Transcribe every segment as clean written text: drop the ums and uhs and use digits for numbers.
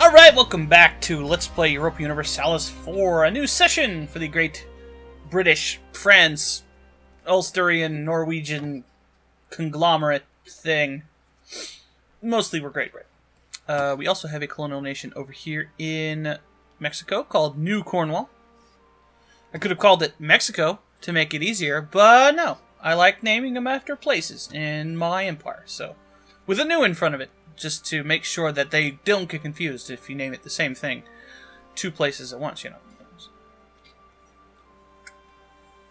Alright, welcome back to Let's Play Europa Universalis 4, a new session for the great British, France, Ulsterian, Norwegian conglomerate thing. Mostly we're Great Britain. We also have a colonial nation over here in Mexico called New Cornwall. I could have called it Mexico to make it easier, but no. I like naming them after places in my empire, so with a new in front of it, just to make sure that they don't get confused if you name it the same thing two places at once, you know.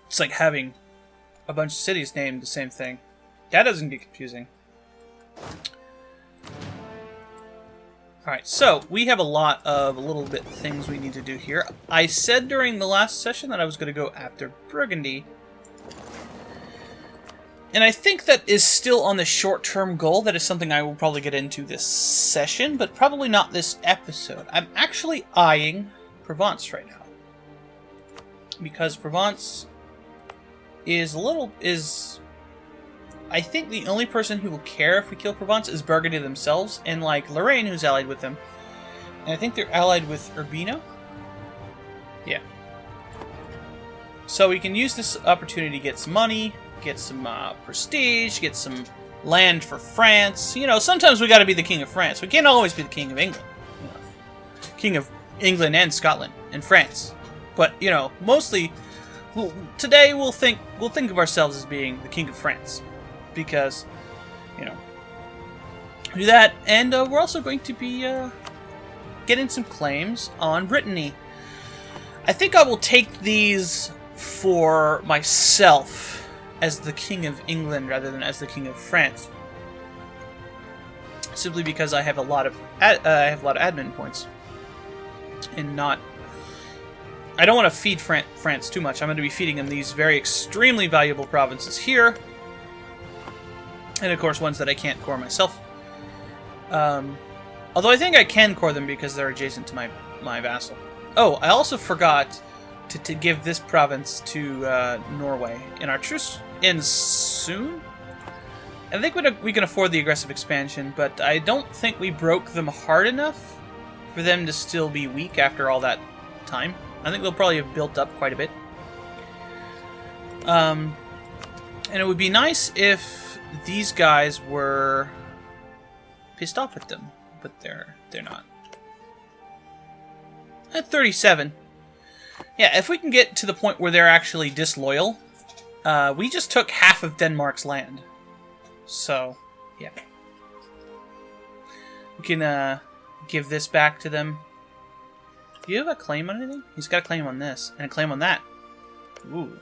It's like having a bunch of cities named the same thing. That doesn't get confusing. Alright, so we have a lot of little bit things we need to do here. I said during the last session that I was going to go after Burgundy. And I think that is still on the short-term goal. That is something I will probably get into this session, but probably not this episode. I'm actually eyeing Provence right now. Because Provence is I think the only person who will care if we kill Provence is Burgundy themselves, and like Lorraine, who's allied with them. And I think they're allied with Urbino. Yeah. So we can use this opportunity to get some money, get some prestige, get some land for France. You know, sometimes we got to be the king of France. We can't always be the king of England. You know, king of England and Scotland and France. But you know, mostly today we'll think of ourselves as being the king of France, because you know, do that, and we're also going to be getting some claims on Brittany. I think I will take these for myself as the King of England rather than as the King of France, simply because I have a lot of admin points, and I don't want to feed France too much. I'm going to be feeding them these very extremely valuable provinces here, and of course ones that I can't core myself. Although I think I can core them because they're adjacent to my vassal. Oh, I also forgot to give this province to Norway. And our truce ends soon? I think we can afford the aggressive expansion, but I don't think we broke them hard enough for them to still be weak after all that time. I think they'll probably have built up quite a bit. And it would be nice if these guys were pissed off at them, but they're not. At 37. Yeah, if we can get to the point where they're actually disloyal, we just took half of Denmark's land. So, yeah. We can give this back to them. Do you have a claim on anything? He's got a claim on this, and a claim on that. Ooh.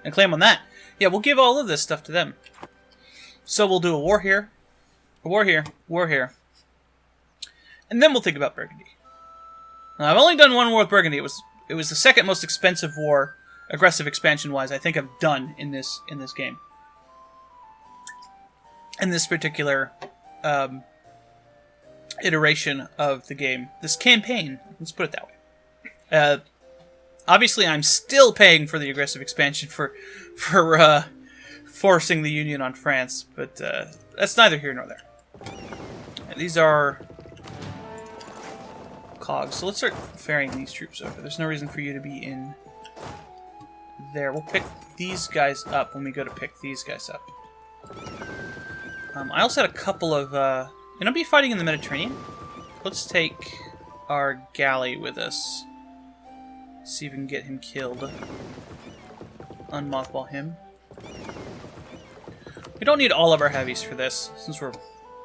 And a claim on that. Yeah, we'll give all of this stuff to them. So we'll do a war here, a war here, war here. And then we'll think about Burgundy. Now, I've only done one war with Burgundy. It was the second most expensive war, aggressive expansion-wise, I think I've done in this game. In this particular iteration of the game, this campaign. Let's put it that way. Obviously, I'm still paying for the aggressive expansion for forcing the Union on France, but that's neither here nor there. These are cogs, so let's start ferrying these troops over. There's no reason for you to be in there. We'll pick these guys up when we go to pick these guys up. I also had a couple of... and I'll be fighting in the Mediterranean. Let's take our galley with us. See if we can get him killed. Unmothball him. We don't need all of our heavies for this, since we're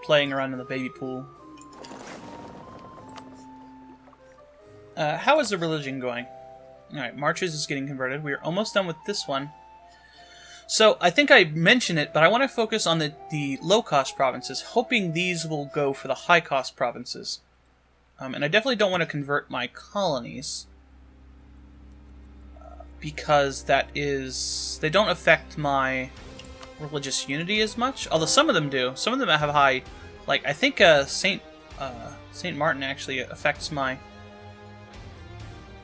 playing around in the baby pool. How is the religion going? Alright, Marches is getting converted. We're almost done with this one. So, I think I mentioned it, but I want to focus on the low-cost provinces, hoping these will go for the high-cost provinces. And I definitely don't want to convert my colonies, because they don't affect my religious unity as much. Although some of them do. Some of them have high, like, I think Saint Martin actually affects my...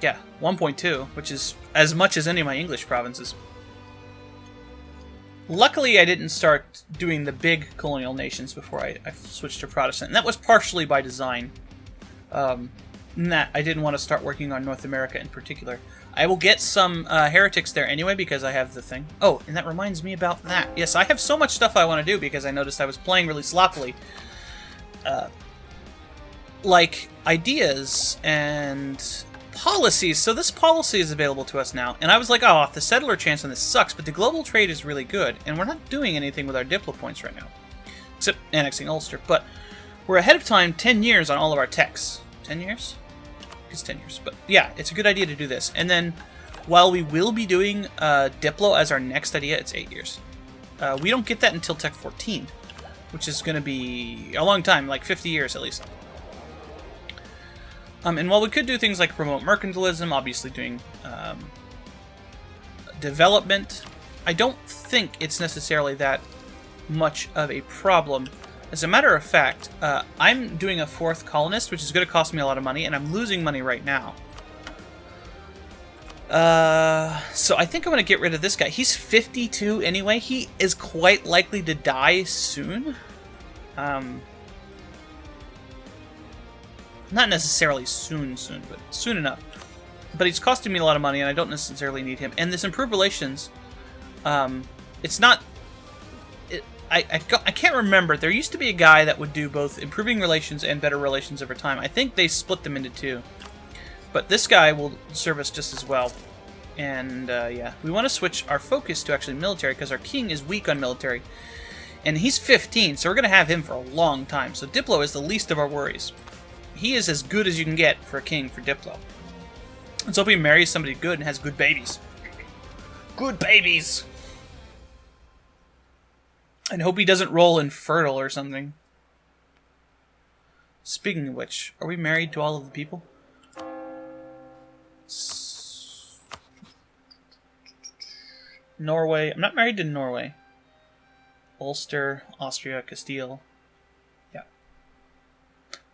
Yeah, 1.2, which is as much as any of my English provinces. Luckily, I didn't start doing the big colonial nations before I switched to Protestant, and that was partially by design. That I didn't want to start working on North America in particular. I will get some heretics there anyway because I have the thing. Oh, and that reminds me about that. Yes, I have so much stuff I want to do because I noticed I was playing really sloppily. Like ideas and policies. So this policy is available to us now. And I was like, oh, the settler chance on this sucks, but the global trade is really good. And we're not doing anything with our Diplo points right now. Except annexing Ulster. But we're ahead of time 10 years on all of our techs. 10 years? It's 10 years. But yeah, it's a good idea to do this. And then while we will be doing Diplo as our next idea, it's 8 years. We don't get that until Tech 14, which is going to be a long time, like 50 years at least. And while we could do things like remote mercantilism, obviously doing development, I don't think it's necessarily that much of a problem. As a matter of fact, I'm doing a 4th colonist, which is going to cost me a lot of money, and I'm losing money right now. So I think I'm going to get rid of this guy. He's 52 anyway. He is quite likely to die soon. Not necessarily soon, but soon enough. But he's costing me a lot of money, and I don't necessarily need him. And this improved relations, it's not... I can't remember. There used to be a guy that would do both improving relations and better relations over time. I think they split them into 2. But this guy will serve us just as well. And, yeah. We want to switch our focus to actually military, because our king is weak on military. And he's 15, so we're going to have him for a long time. So Diplo is the least of our worries. He is as good as you can get for a king for Diplo. Let's hope he marries somebody good and has good babies. Good babies! And hope he doesn't roll infertile or something. Speaking of which, are we married to all of the people? Norway. I'm not married to Norway. Ulster, Austria, Castile. Yeah.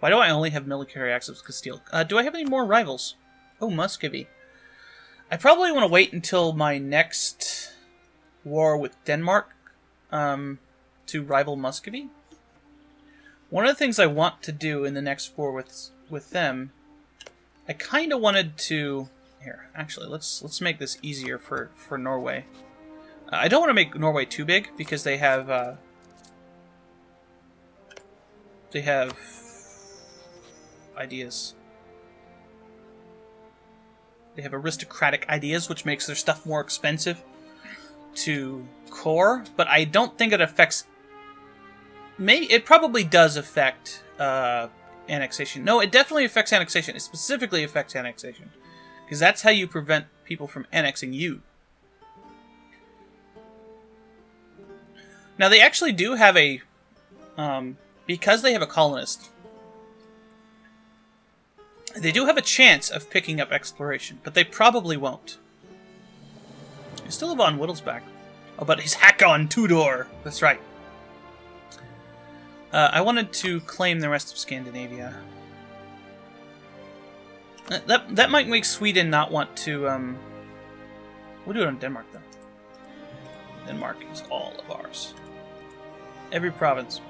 Why do I only have military access to Castile? Do I have any more rivals? Oh, Muscovy. I probably want to wait until my next war with Denmark to rival Muscovy. One of the things I want to do in the next war with them, I kind of wanted to... Here, actually, let's make this easier for Norway. I don't want to make Norway too big because they have ideas. They have aristocratic ideas, which makes their stuff more expensive to core, but I don't think it affects... Maybe it probably does affect annexation. No, it definitely affects annexation. It specifically affects annexation. Because that's how you prevent people from annexing you. Now, they actually do have a... because they have a colonist, they do have a chance of picking up exploration, but they probably won't. You still have on Whittlesback. Oh, but he's Hakon Tudor. That's right. I wanted to claim the rest of Scandinavia. That might make Sweden not want to... We'll do it on Denmark, though. Denmark is all of ours. Every province.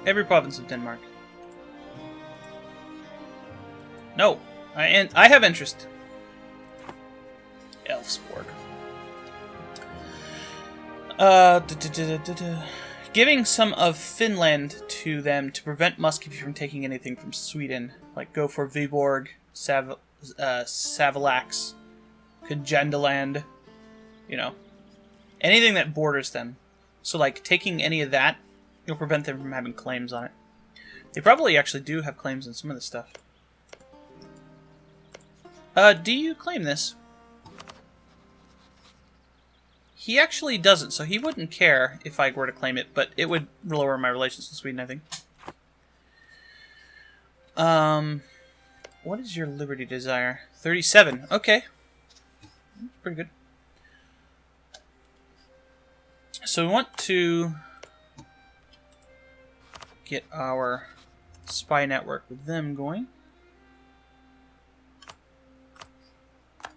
Every province of Denmark. No. I have interest. Elfsborg. Giving some of Finland to them to prevent Muscovy from taking anything from Sweden. Like go for Viborg, Savalax, Kajendaland. You know. Anything that borders them. So like taking any of that, you'll prevent them from having claims on it. They probably actually do have claims on some of this stuff. Do you claim this? He actually doesn't, so he wouldn't care if I were to claim it, but it would lower my relations with Sweden, I think. What is your liberty desire? 37. Okay. That's pretty good. So we want to get our spy network with them going.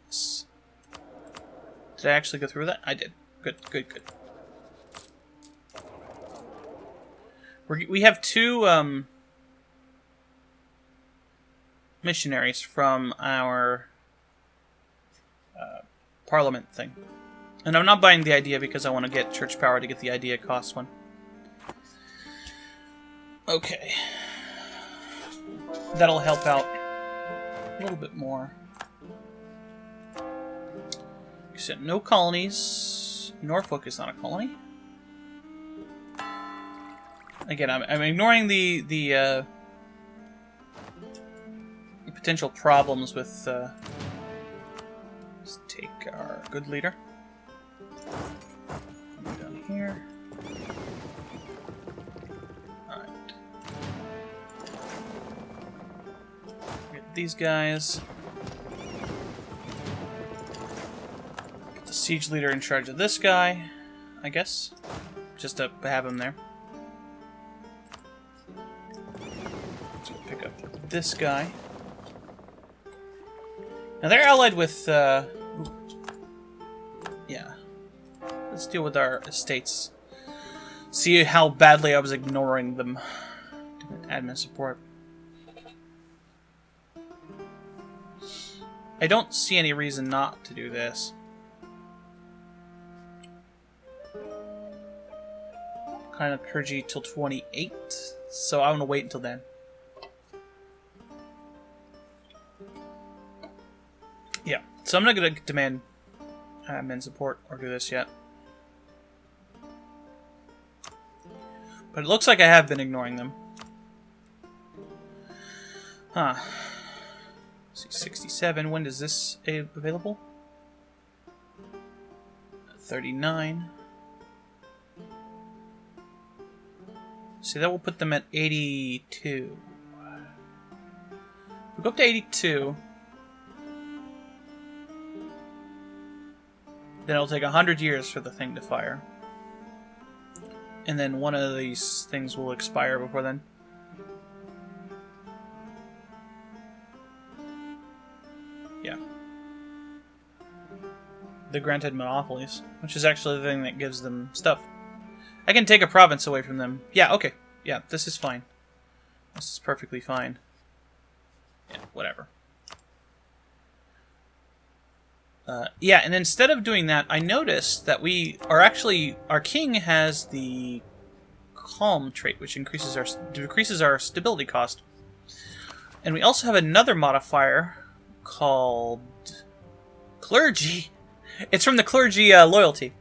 Yes. Did I actually go through that? I did. Good, good, good. We have two missionaries from our parliament thing. And I'm not buying the idea because I want to get church power to get the idea cost one. Okay. That'll help out a little bit more. You said no colonies. Norfolk is not a colony. Again, I'm ignoring the potential problems with. Let's take our good leader. Down here. Alright. Get these guys. Get the siege leader in charge of this guy, I guess. Just to have him there. Let's go pick up this guy. Now they're allied with, yeah. Let's deal with our estates. See how badly I was ignoring them. Admin support. I don't see any reason not to do this. Kind of clergy till 28, so I'm gonna wait until then. Yeah, so I'm not gonna demand admin support or do this yet. But it looks like I have been ignoring them. Huh. Let's see, 67. When is this available? 39. See, that will put them at 82. If we go up to 82, then it'll take 100 years for the thing to fire. And then one of these things will expire before then. Yeah. The granted monopolies, which is actually the thing that gives them stuff. I can take a province away from them. Yeah, okay. Yeah, this is fine. This is perfectly fine. Yeah, whatever. Yeah, and instead of doing that, I noticed that we are actually... Our king has the calm trait, which decreases our stability cost. And we also have another modifier called clergy. It's from the clergy loyalty.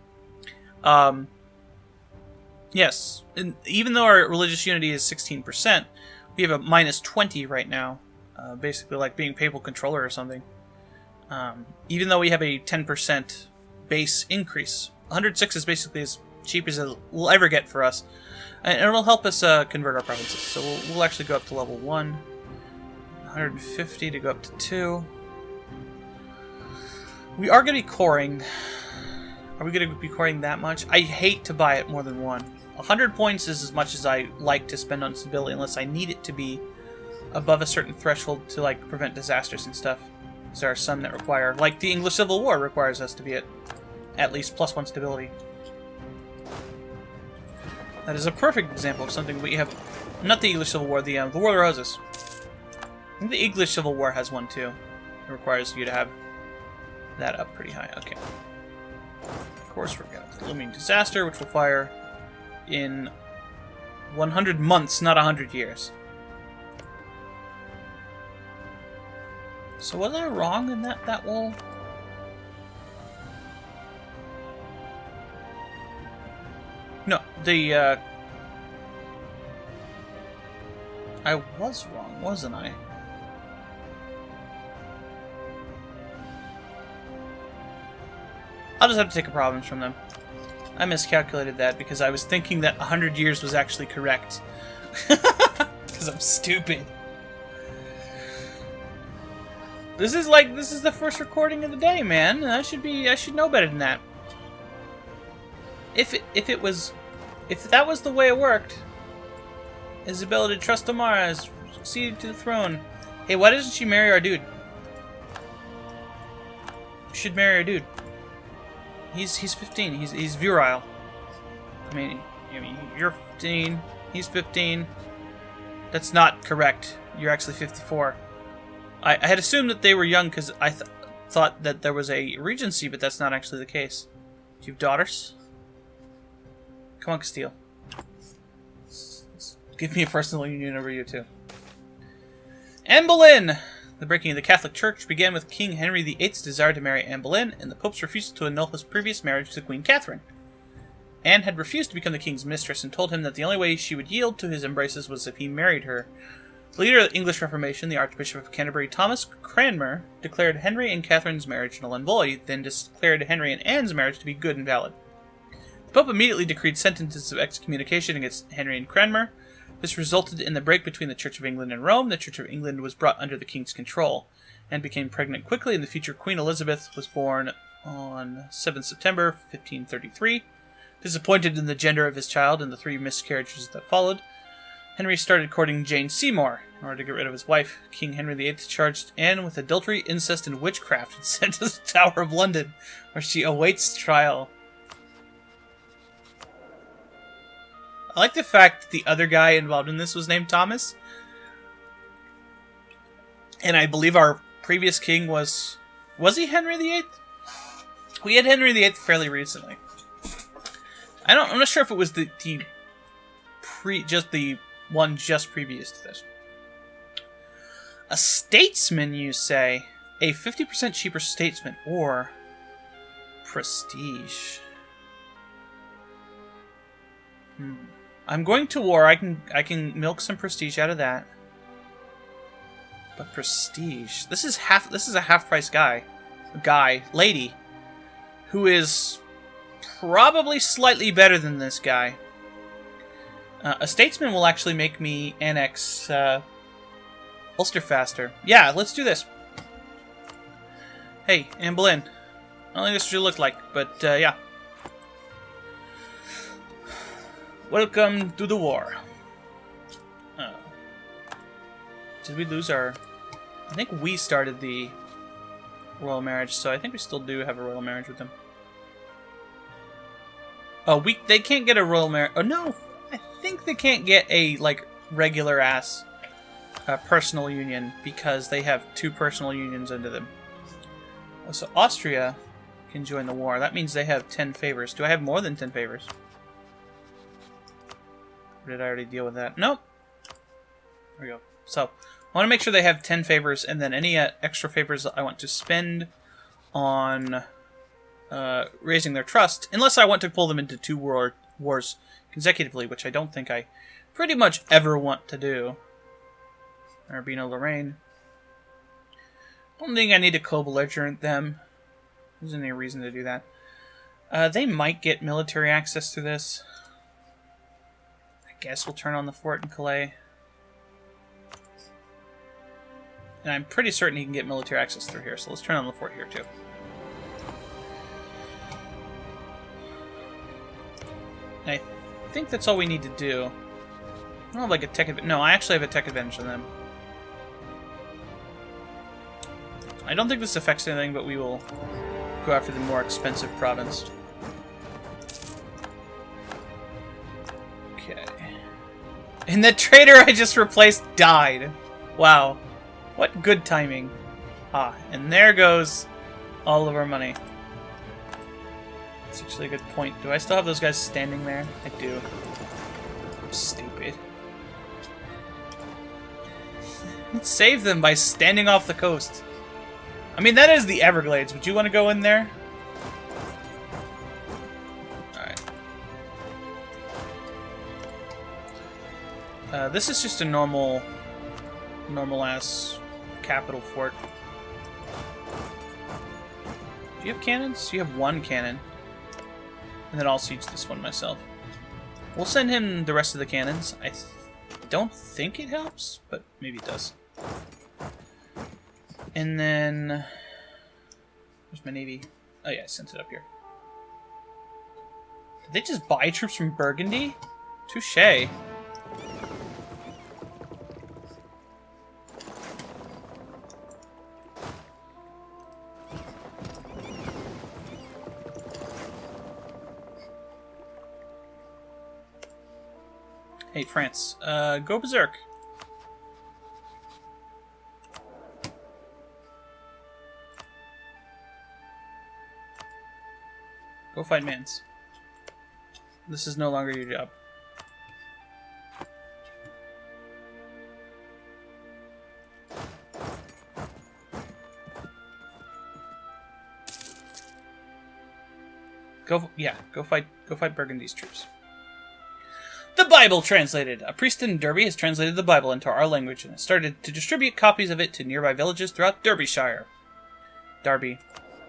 Yes, and even though our religious unity is 16%, we have a minus 20 right now. Basically like being papal controller or something. Even though we have a 10% base increase. 106 is basically as cheap as it will ever get for us. And it'll help us convert our provinces. So we'll actually go up to level 1. 150 to go up to 2. We are going to be coring. Are we going to be coring that much? I hate to buy it more than 1. 100 points is as much as I like to spend on stability unless I need it to be above a certain threshold to like prevent disasters and stuff. There are some that require, like the English Civil War requires us to be at least +1 stability. That is a perfect example of something we have. Not the English Civil War, the War of the Roses. I think the English Civil War has one too. It requires you to have that up pretty high. Okay. Of course, we're going to looming disaster, which will fire in 100 months, not 100 years. So was I wrong in that will... No, the, I was wrong, wasn't I? I'll just have to take a province from them. I miscalculated that because I was thinking that 100 years was actually correct. Because I'm stupid. This is the first recording of the day, man. I should know better than that. If that was the way it worked, Isabella de Trastamara has succeeded to the throne. Hey, why doesn't she marry our dude? She should marry our dude. He's 15. He's virile. I mean, you're 15. He's 15. That's not correct. You're actually 54. I had assumed that they were young because I thought that there was a regency, but that's not actually the case. Do you have daughters? Come on, Castile. Give me a personal union over you, too. Anne Boleyn! The breaking of the Catholic Church began with King Henry VIII's desire to marry Anne Boleyn, and the Pope's refusal to annul his previous marriage to Queen Catherine. Anne had refused to become the king's mistress and told him that the only way she would yield to his embraces was if he married her. The leader of the English Reformation, the Archbishop of Canterbury, Thomas Cranmer, declared Henry and Catherine's marriage null and void, then declared Henry and Anne's marriage to be good and valid. The Pope immediately decreed sentences of excommunication against Henry and Cranmer. This resulted in the break between the Church of England and Rome. The Church of England was brought under the king's control and became pregnant quickly, and the future Queen Elizabeth was born on 7th September 1533. Disappointed in the gender of his child and the 3 miscarriages that followed, Henry started courting Jane Seymour. In order to get rid of his wife, King Henry VIII charged Anne with adultery, incest, and witchcraft and sent to the Tower of London, where she awaits trial. I like the fact that the other guy involved in this was named Thomas. And I believe our previous king was he Henry VIII? We had Henry VIII fairly recently. I'm not sure if it was the one just previous to this. A statesman, you say? A 50% cheaper statesman, or prestige? I'm going to war. I can milk some prestige out of that. But prestige. This is a half price lady, who is probably slightly better than this guy. A statesman will actually make me annex Ulster faster. Yeah, let's do this. Hey, Anne Boleyn. I don't think this is what you look like, but yeah. Welcome to the war. Did we lose our... I think we started the royal marriage, so I think we still do have a royal marriage with them. Oh, they can't get a royal marriage. Oh, no. I think they can't get a, like, regular-ass personal union because they have 2 personal unions under them. Oh, so Austria can join the war. That means they have 10 favors. Do I have more than 10 favors? Or did I already deal with that? Nope. There we go. So, I want to make sure they have 10 favors, and then any extra favors I want to spend on raising their trust, unless I want to pull them into 2 wars consecutively, which I don't think I pretty much ever want to do. Urbino Lorraine. Don't think I need to co-belligerent them. There's any reason to do that. They might get military access through this. I guess we'll turn on the fort in Calais. And I'm pretty certain he can get military access through here, so let's turn on the fort here too. And I think that's all we need to do. I don't have like a tech advantage. No, I actually have a tech advantage on them. I don't think this affects anything, but we will go after the more expensive province. Okay. And the trader I just replaced died. Wow. What good timing. Ah, and there goes all of our money. That's actually a good point. Do I still have those guys standing there? I do. I'm stupid. Let's save them by standing off the coast. I mean, that is the Everglades. Would you want to go in there? Alright. This is just a normal-ass capital fort. Do you have cannons? You have 1 cannon. And then I'll siege this one myself. We'll send him the rest of the cannons. I don't think it helps, but maybe it does. And then... Where's my navy? Oh yeah, I sent it up here. Did they just buy troops from Burgundy? Touché. Hey, France. Go berserk. Go fight Mans. This is no longer your job. Go fight Burgundy's troops. The Bible translated. A priest in Derby has translated the Bible into our language and has started to distribute copies of it to nearby villages throughout Derbyshire. Derby.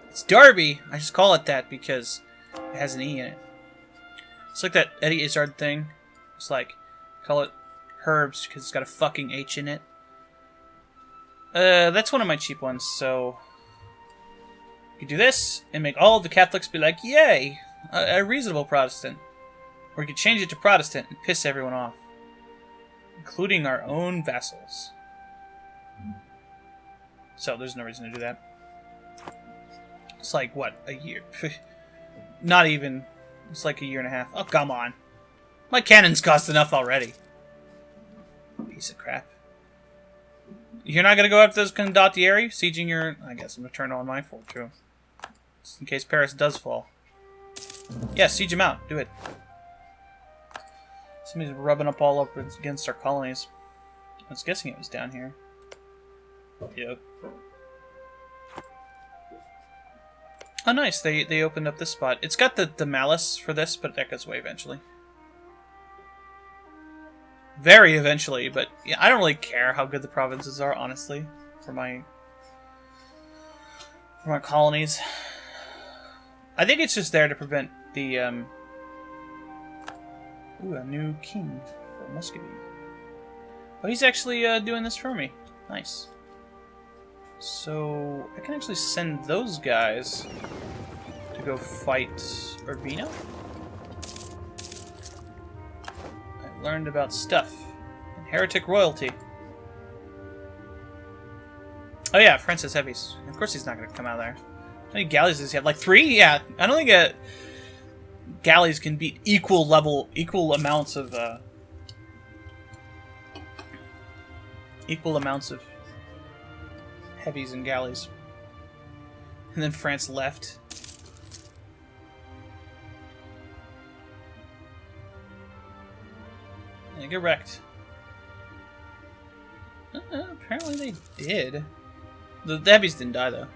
It's Derby! I just call it that because it has an E in it. It's like that Eddie Izzard thing. It's like, call it Herbs because it's got a fucking H in it. That's one of my cheap ones, so... You could do this and make all of the Catholics be like, yay! A reasonable Protestant. Or you could change it to Protestant and piss everyone off. Including our own vassals. So, there's no reason to do that. It's like, what, a year? Not even. It's like a year and a half. Oh, come on. My cannons cost enough already. Piece of crap. You're not going to go after those condottieri? Sieging your... I guess I'm going to turn on my fort, too. Just in case Paris does fall. Yeah, siege him out. Do it. Somebody's rubbing up all up against our colonies. I was guessing it was down here. Yep. Oh, nice. They opened up this spot. It's got the malice for this, but that goes away eventually. Very eventually, but yeah, I don't really care how good the provinces are, honestly, for my colonies. I think it's just there to prevent the ooh, a new king for Muscovy. Oh, he's actually doing this for me. Nice. So I can actually send those guys to go fight Urbino. I learned about stuff and heretic royalty. Oh yeah, Francis Heavies. Of course he's not going to come out of there. How many galleys does he have? Like 3? Yeah, I don't think galleys can beat equal amounts of heavies and galleys. And then France left. And they get wrecked. Apparently they did. The heavies didn't die, though.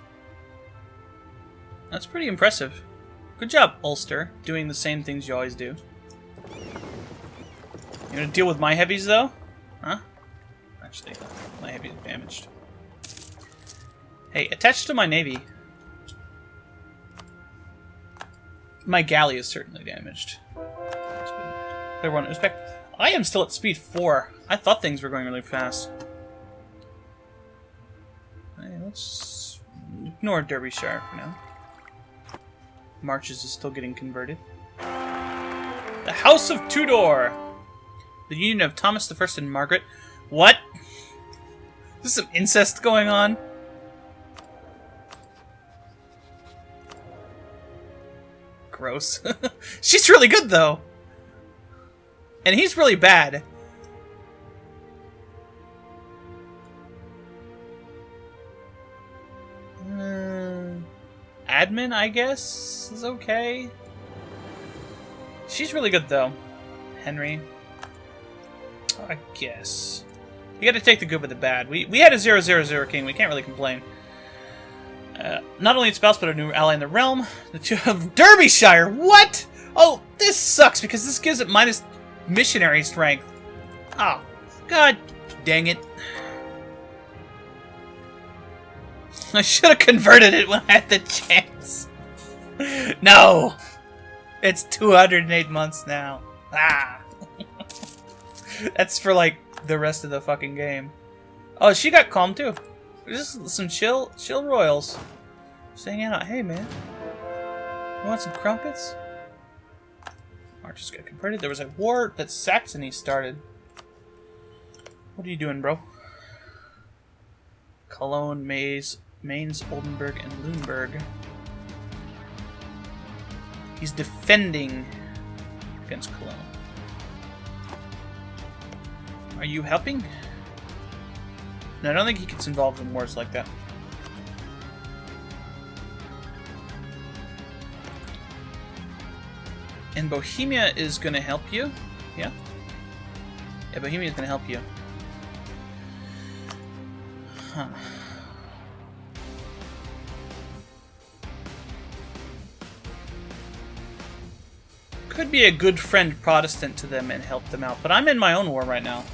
That's pretty impressive. Good job, Ulster, doing the same things you always do. You gonna deal with my heavies, though? Huh? Actually, my heavy is damaged. Hey, attached to my navy. My galley is certainly damaged. That's good. Everyone, respect. I am still at speed 4. I thought things were going really fast. Hey, let's ignore Derbyshire for now. Marches is still getting converted. The House of Tudor! The union of Thomas I and Margaret. What? Is there some incest going on? Gross. She's really good, though. And he's really bad. Admin, I guess, is okay. She's really good, though. Henry. I guess. You gotta take the good with the bad. We had a 0-0-0 king. We can't really complain. Not only its spouse, but a new ally in the realm. The two of Derbyshire. What? Oh, this sucks because this gives it minus missionary strength. Oh, god dang it. I should have converted it when I had the chance. No! It's 208 months now. Ah! That's for, like, the rest of the fucking game. Oh, she got calm, too. Just some chill royals. Just hanging out. Hey, man. You want some crumpets? Marches got converted. There was a war that Saxony started. What are you doing, bro? Cologne, Mainz, Oldenburg, and Lüneburg. He's defending against Cologne. Are you helping? No, I don't think he gets involved in wars like that. And Bohemia is going to help you. Yeah? Yeah, Bohemia is going to help you. Huh. Could be a good friend Protestant to them and help them out, but I'm in my own war right now.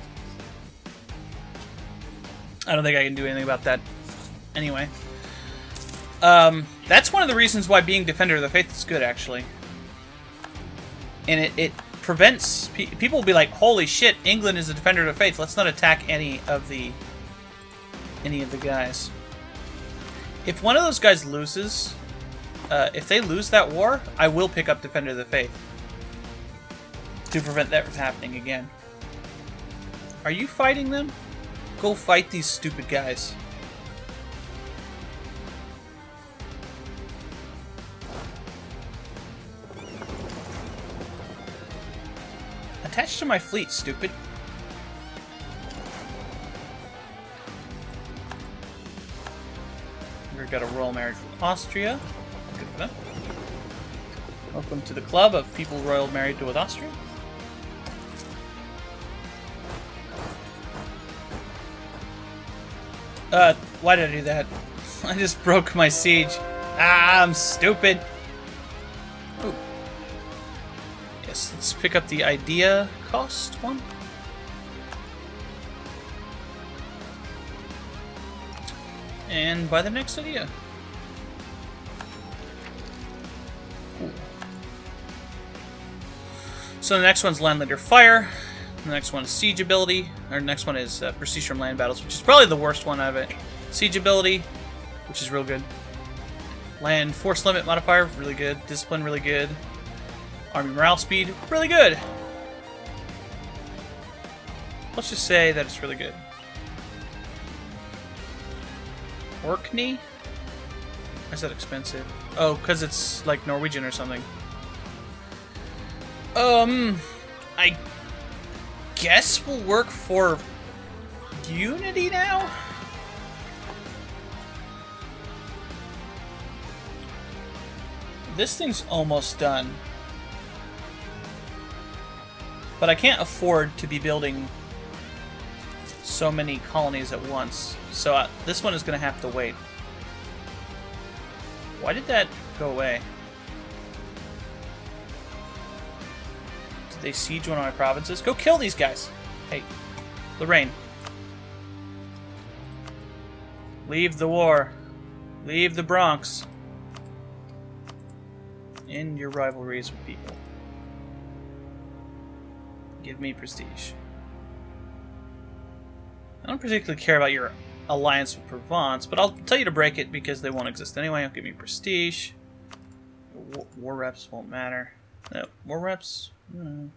I don't think I can do anything about that anyway. That's one of the reasons why being Defender of the Faith is good, actually. And it prevents... people will be like, holy shit, England is a Defender of the Faith. Let's not attack any of the guys. If one of those guys loses... if they lose that war, I will pick up Defender of the Faith. To prevent that from happening again. Are you fighting them? Go fight these stupid guys. Attach to my fleet, stupid. We've got a royal marriage with Austria. Good for them. Welcome to the club of people royal married with Austria. Why did I do that? I just broke my siege. Ah, I'm stupid. Ooh. Yes, let's pick up the idea cost one. And buy the next idea. Ooh. So the next one's Land Leader Fire. The next one is Siege Ability. Or the next one is Prestige from Land Battles, which is probably the worst one out of it. Siege Ability, which is real good. Land Force Limit Modifier, really good. Discipline, really good. Army Morale Speed, really good. Let's just say that it's really good. Orkney? Why is that expensive? Oh, because it's like Norwegian or something. I guess we'll work for Unity now? This thing's almost done. But I can't afford to be building so many colonies at once. So this one is going to have to wait. Why did that go away? Did they siege one of my provinces? Go kill these guys! Hey, Lorraine. Leave the war. Leave the Bronx. End your rivalries with people. Give me prestige. I don't particularly care about your alliance with Provence, but I'll tell you to break it because they won't exist anyway. I'll give me prestige. War reps won't matter. No, war reps... you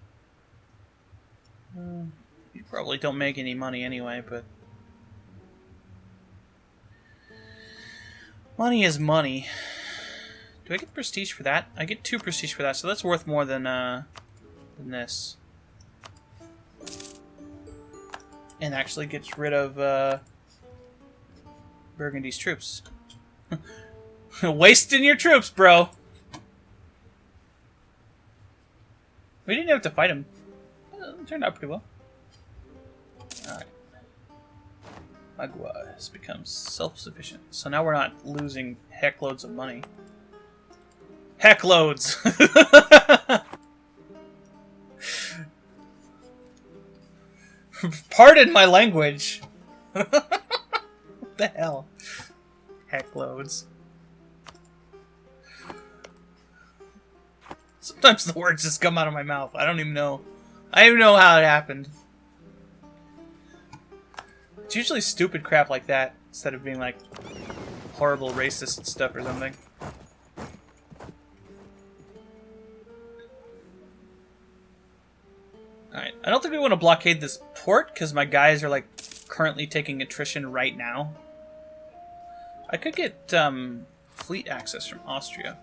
probably don't make any money anyway, but... money is money. Do I get prestige for that? I get 2 prestige for that, so that's worth more than this. And actually gets rid of Burgundy's troops. Wasting your troops, bro! We didn't have to fight him. It turned out pretty well. Alright. Magua has become self-sufficient. So now we're not losing heck loads of money. Heck loads! Pardon my language. What the hell? Heck loads. Sometimes the words just come out of my mouth. I don't even know. I don't even know how it happened. It's usually stupid crap like that, instead of being like horrible racist stuff or something. Alright, I don't think we want to blockade this port, because my guys are like currently taking attrition right now. I could get fleet access from Austria.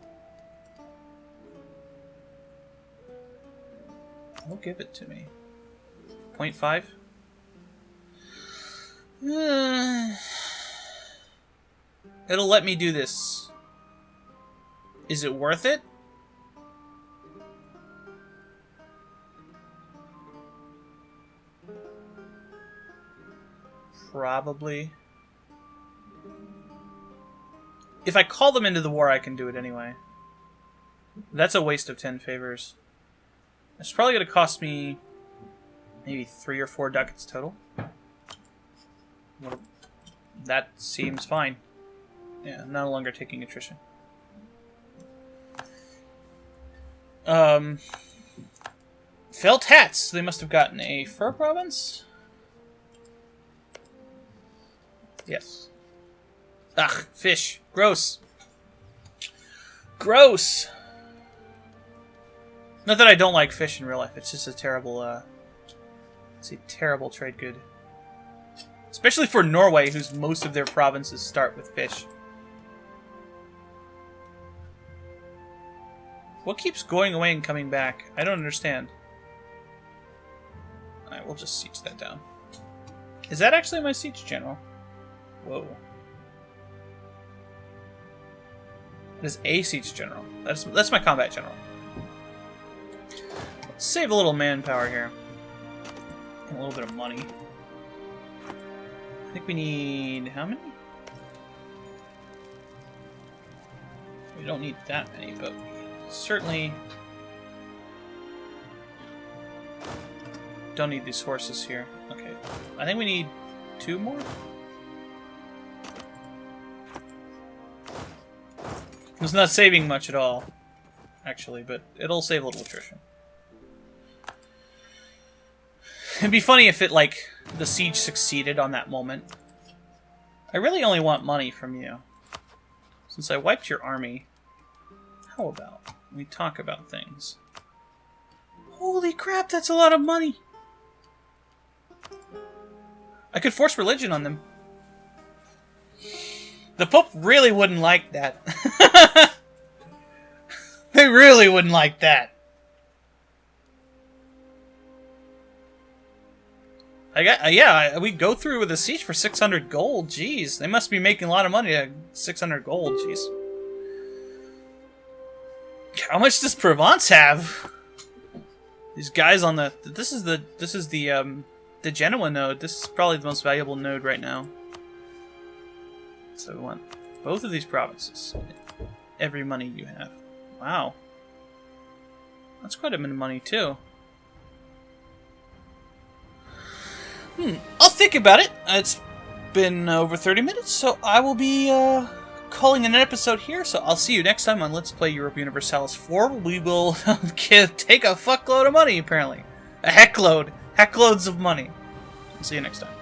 They'll give it to me. 0.5? It'll let me do this. Is it worth it? probably... If I call them into the war, I can do it anyway. That's a waste of 10 favors. It's probably going to cost me maybe 3 or 4 ducats total. Well, that seems fine. Yeah, I'm no longer taking attrition. Felt hats. They must have gotten a fur province? Yes. Ugh, fish. Gross. Gross! Not that I don't like fish in real life, it's just a terrible, it's a terrible trade good. Especially for Norway, whose most of their provinces start with fish. What keeps going away and coming back? I don't understand. Alright, we'll just siege that down. Is that actually my siege general? Whoa. That is a siege general. That's my combat general. Let's save a little manpower here. And a little bit of money. I think we need... how many? We don't need that many, but we certainly don't need these horses here. Okay. I think we need 2 more? It's not saving much at all, actually, but it'll save a little attrition. It'd be funny if it, like, the siege succeeded on that moment. I really only want money from you. Since I wiped your army, how about we talk about things? Holy crap, that's a lot of money! I could force religion on them. The Pope really wouldn't like that. They really wouldn't like that. We go through with a siege for 600 gold. Jeez, they must be making a lot of money at 600 gold. Jeez. How much does Provence have? These guys on the this is the Genoa node. This is probably the most valuable node right now. So we want both of these provinces. Every money you have. Wow. That's quite a bit of money too. I'll think about it. It's been over 30 minutes, so I will be calling an episode here. So I'll see you next time on Let's Play Europa Universalis 4. We will take a fuckload of money, apparently. A heckload. Heckloads of money. See you next time.